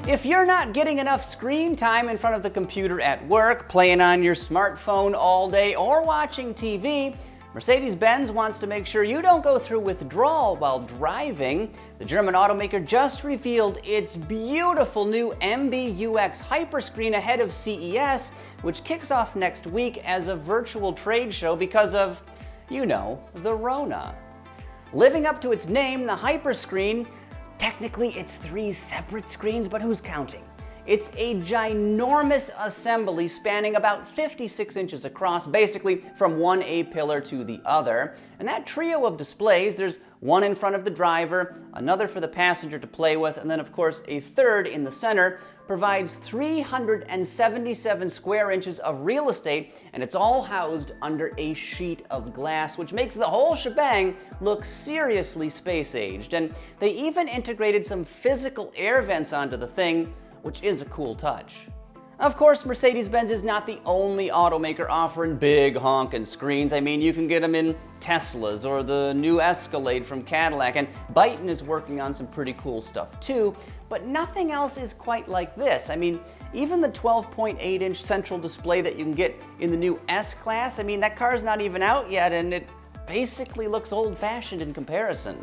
If you're not getting enough screen time in front of the computer at work, playing on your smartphone all day, or watching TV, Mercedes-Benz wants to make sure you don't go through withdrawal while driving. The German automaker just revealed its beautiful new MBUX Hyperscreen ahead of CES, which kicks off next week as a virtual trade show because of, you know, the Rona. Living up to its name, the Hyperscreen, technically it's 3 separate screens, but who's counting? It's a ginormous assembly spanning about 56 inches across, basically from one A-pillar to the other. And that trio of displays, there's one in front of the driver, another for the passenger to play with, and then of course a third in the center, provides 377 square inches of real estate, and it's all housed under a sheet of glass, which makes the whole shebang look seriously space-aged. And they even integrated some physical air vents onto the thing, which is a cool touch. Of course, Mercedes-Benz is not the only automaker offering big honkin' screens. I mean, you can get them in Teslas or the new Escalade from Cadillac, and Byton is working on some pretty cool stuff too, but nothing else is quite like this. I mean, even the 12.8-inch central display that you can get in the new S-Class, I mean, that car's not even out yet, and it basically looks old-fashioned in comparison.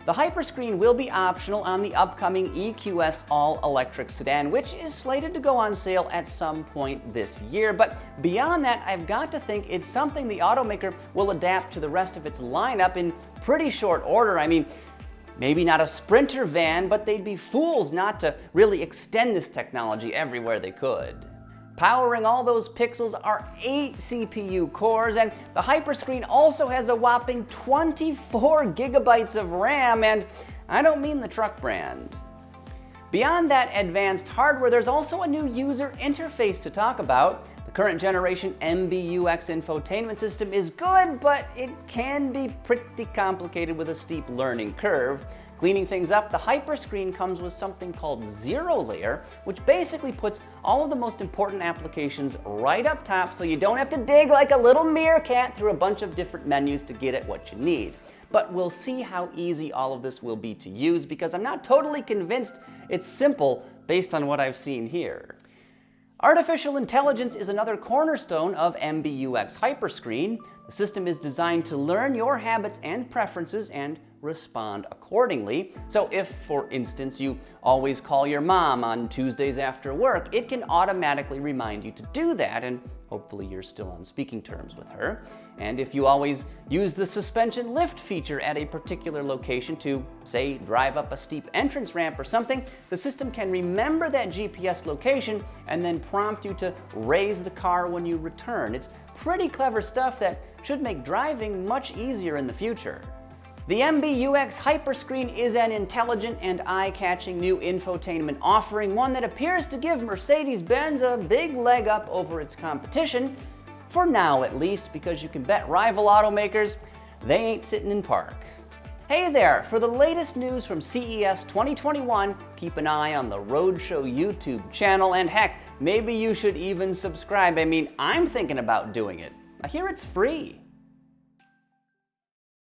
The Hyperscreen will be optional on the upcoming EQS all-electric sedan, which is slated to go on sale at some point this year. But beyond that, I've got to think it's something the automaker will adapt to the rest of its lineup in pretty short order. I mean, maybe not a Sprinter van, but they'd be fools not to really extend this technology everywhere they could. Powering all those pixels are 8 CPU cores, and the Hyperscreen also has a whopping 24 gigabytes of RAM, and I don't mean the truck brand. Beyond that advanced hardware, there's also a new user interface to talk about. The current generation MBUX infotainment system is good, but it can be pretty complicated with a steep learning curve. Cleaning things up, the Hyperscreen comes with something called Zero Layer, which basically puts all of the most important applications right up top so you don't have to dig like a little meerkat through a bunch of different menus to get at what you need. But we'll see how easy all of this will be to use, because I'm not totally convinced it's simple based on what I've seen here. Artificial intelligence is another cornerstone of MBUX Hyperscreen. The system is designed to learn your habits and preferences and respond accordingly. So if, for instance, you always call your mom on Tuesdays after work, it can automatically remind you to do that, and hopefully you're still on speaking terms with her. And if you always use the suspension lift feature at a particular location to, say, drive up a steep entrance ramp or something, the system can remember that GPS location and then prompt you to raise the car when you return. It's pretty clever stuff that should make driving much easier in the future. The MBUX Hyperscreen is an intelligent and eye-catching new infotainment offering, one that appears to give Mercedes-Benz a big leg up over its competition, for now at least, because you can bet rival automakers, they ain't sitting in park. Hey there! For the latest news from CES 2021, keep an eye on the Roadshow YouTube channel, and heck, maybe you should even subscribe. I mean, I'm thinking about doing it. I hear it's free.